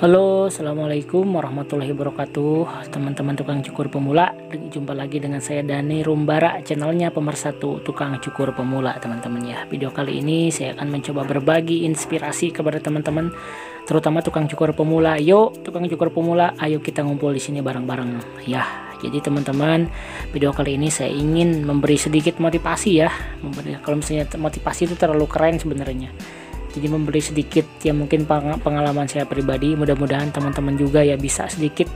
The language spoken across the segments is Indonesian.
Halo, assalamualaikum warahmatullahi wabarakatuh, teman-teman tukang cukur pemula. Jumpa lagi dengan saya Dani Rumbara, channelnya pemersatu tukang cukur pemula, teman-teman ya. Video kali ini saya akan mencoba berbagi inspirasi kepada teman-teman, terutama tukang cukur pemula. Yuk, tukang cukur pemula, ayo kita ngumpul di sini bareng-bareng ya. Jadi teman-teman, video kali ini saya ingin memberi sedikit motivasi ya. Kalau misalnya motivasi itu terlalu keren sebenarnya. Jadi memberi sedikit ya, mungkin pengalaman saya pribadi, mudah-mudahan teman-teman juga ya bisa sedikit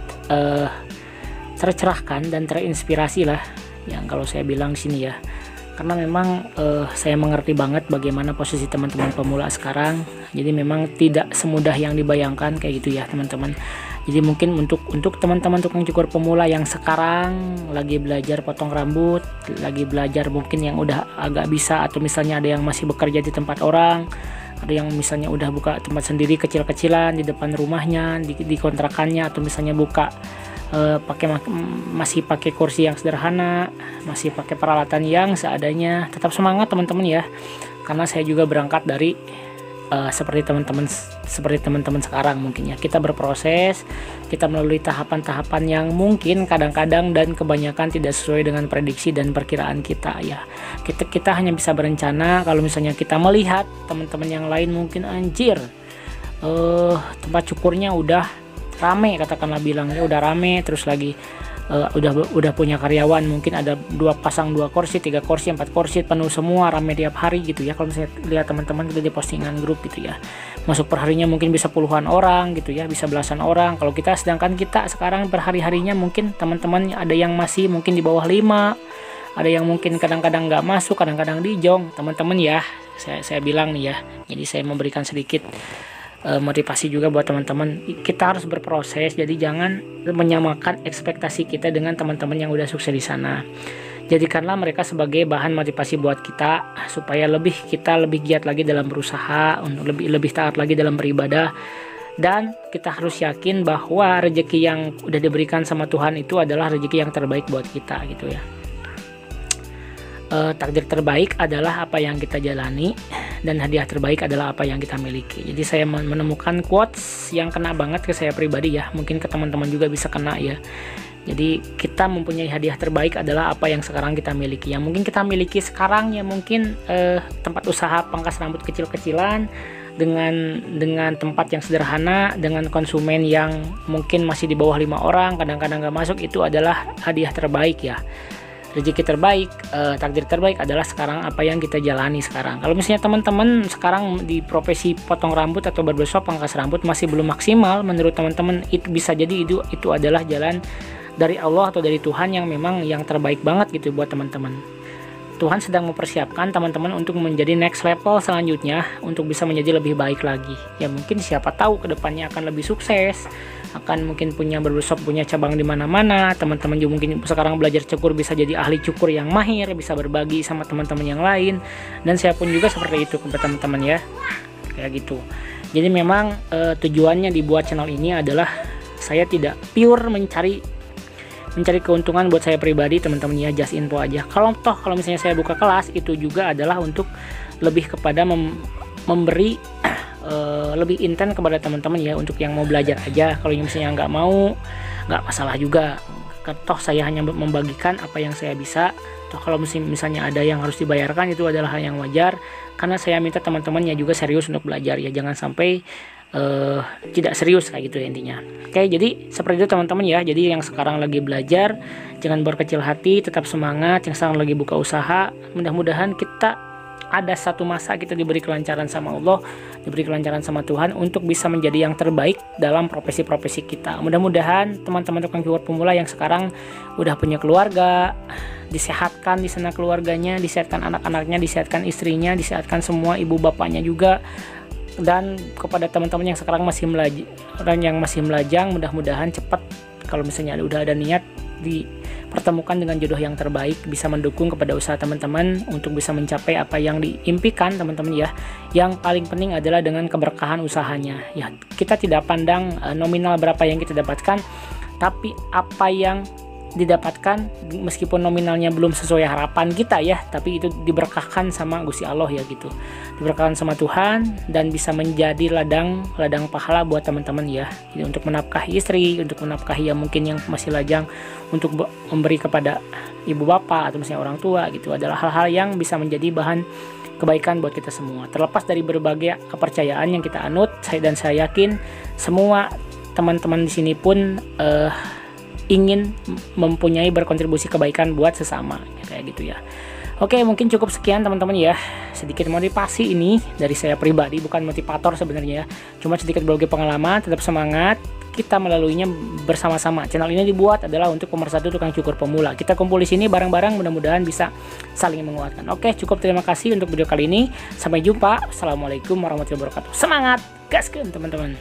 tercerahkan dan terinspirasi lah yang kalau saya bilang di sini ya. Karena memang saya mengerti banget bagaimana posisi teman-teman pemula sekarang. Jadi memang tidak semudah yang dibayangkan kayak gitu ya teman-teman. Jadi mungkin untuk teman-teman tukang cukur pemula yang sekarang lagi belajar potong rambut, lagi belajar mungkin yang udah agak bisa, atau misalnya ada yang masih bekerja di tempat orang, ada yang misalnya udah buka tempat sendiri kecil-kecilan di depan rumahnya, di kontrakannya, atau misalnya buka masih pakai kursi yang sederhana, masih pakai peralatan yang seadanya. Tetap semangat teman-teman ya, karena saya juga berangkat dari seperti teman-teman sekarang mungkin ya. Kita berproses, kita melalui tahapan-tahapan yang mungkin kadang-kadang dan kebanyakan tidak sesuai dengan prediksi dan perkiraan kita ya. Kita hanya bisa berencana kalau misalnya kita melihat teman-teman yang lain mungkin anjir, tempat cukurnya udah rame, katakanlah bilangnya udah rame, terus lagi udah punya karyawan, mungkin ada dua kursi, 3 kursi, 4 kursi, penuh semua, rame tiap hari gitu ya. Kalau misalnya lihat teman-teman gitu di postingan grup gitu ya, masuk perharinya mungkin bisa puluhan orang gitu ya, bisa belasan orang. Kalau kita, sedangkan kita sekarang perhari-harinya mungkin teman-teman ada yang masih mungkin di bawah 5, ada yang mungkin kadang-kadang nggak masuk, kadang-kadang di jong teman-teman ya. Saya bilang nih ya, jadi saya memberikan sedikit motivasi juga buat teman-teman. Kita harus berproses, jadi jangan menyamakan ekspektasi kita dengan teman-teman yang udah sukses di sana. Jadikanlah mereka sebagai bahan motivasi buat kita, supaya kita lebih giat lagi dalam berusaha, untuk lebih taat lagi dalam beribadah. Dan kita harus yakin bahwa rezeki yang udah diberikan sama Tuhan itu adalah rezeki yang terbaik buat kita gitu ya. Takdir terbaik adalah apa yang kita jalani, dan hadiah terbaik adalah apa yang kita miliki. Jadi saya menemukan quotes yang kena banget ke saya pribadi ya, mungkin ke teman-teman juga bisa kena ya. Jadi kita mempunyai hadiah terbaik adalah apa yang sekarang kita miliki. Yang mungkin kita miliki sekarang ya mungkin tempat usaha pangkas rambut kecil-kecilan, dengan tempat yang sederhana, dengan konsumen yang mungkin masih di bawah 5 orang, kadang-kadang nggak masuk, itu adalah hadiah terbaik ya. Rezeki terbaik, takdir terbaik adalah sekarang apa yang kita jalani sekarang. Kalau misalnya teman-teman sekarang di profesi potong rambut atau barbershop, pangkas rambut masih belum maksimal, menurut teman-teman itu bisa jadi itu adalah jalan dari Allah atau dari Tuhan yang memang yang terbaik banget gitu buat teman-teman. Tuhan sedang mempersiapkan teman-teman untuk menjadi next level selanjutnya, untuk bisa menjadi lebih baik lagi. Ya mungkin siapa tahu kedepannya akan lebih sukses, akan mungkin punya barbershop, punya cabang di mana-mana. Teman-teman juga mungkin sekarang belajar cukur bisa jadi ahli cukur yang mahir, bisa berbagi sama teman-teman yang lain. Dan saya pun juga seperti itu kepada teman-teman ya, kayak gitu. Jadi memang tujuannya dibuat channel ini adalah saya tidak pure mencari keuntungan buat saya pribadi teman-teman ya, just info aja. Kalau misalnya saya buka kelas, itu juga adalah untuk lebih kepada memberi lebih intens kepada teman-teman ya, untuk yang mau belajar aja. Kalau misalnya nggak mau, nggak masalah juga. Toh saya hanya membagikan apa yang saya bisa. Toh kalau misalnya ada yang harus dibayarkan, itu adalah hal yang wajar, karena saya minta teman-temannya juga serius untuk belajar ya, jangan sampai tidak serius kayak gitu ya intinya. Oke, jadi seperti itu teman-teman ya. Jadi yang sekarang lagi belajar, jangan berkecil hati, tetap semangat. Yang sekarang lagi buka usaha, mudah-mudahan kita ada satu masa kita diberi kelancaran sama Allah, diberi kelancaran sama Tuhan untuk bisa menjadi yang terbaik dalam profesi-profesi kita. Mudah-mudahan teman-teman tukang cukur pemula yang sekarang udah punya keluarga, disehatkan di sana keluarganya, disehatkan anak-anaknya, disehatkan istrinya, disehatkan semua ibu bapaknya juga. Dan kepada teman-teman yang sekarang masih melajang, mudah-mudahan cepat, kalau misalnya udah ada niat, dipertemukan dengan jodoh yang terbaik, bisa mendukung kepada usaha teman-teman untuk bisa mencapai apa yang diimpikan teman-teman ya. Yang paling penting adalah dengan keberkahan usahanya ya. Kita tidak pandang nominal berapa yang kita dapatkan, tapi apa yang didapatkan meskipun nominalnya belum sesuai harapan kita ya, tapi itu diberkahkan sama Gusti Allah ya gitu, diberkahkan sama Tuhan dan bisa menjadi ladang pahala buat teman-teman ya. Jadi untuk menafkahi istri, untuk menafkahi yang mungkin yang masih lajang, untuk memberi kepada ibu bapak atau misalnya orang tua gitu, adalah hal-hal yang bisa menjadi bahan kebaikan buat kita semua. Terlepas dari berbagai kepercayaan yang kita anut, saya yakin semua teman-teman di sini pun ingin mempunyai berkontribusi kebaikan buat sesama kayak gitu ya. Oke, mungkin cukup sekian teman-teman ya. Sedikit motivasi ini dari saya pribadi, bukan motivator sebenarnya ya. Cuma sedikit berbagi pengalaman, tetap semangat. Kita melaluinya bersama-sama. Channel ini dibuat adalah untuk pemersatu tukang cukur pemula. Kita kumpul di sini bareng-bareng, mudah-mudahan bisa saling menguatkan. Oke, cukup, terima kasih untuk video kali ini. Sampai jumpa. Assalamualaikum warahmatullahi wabarakatuh. Semangat, gaskeun teman-teman.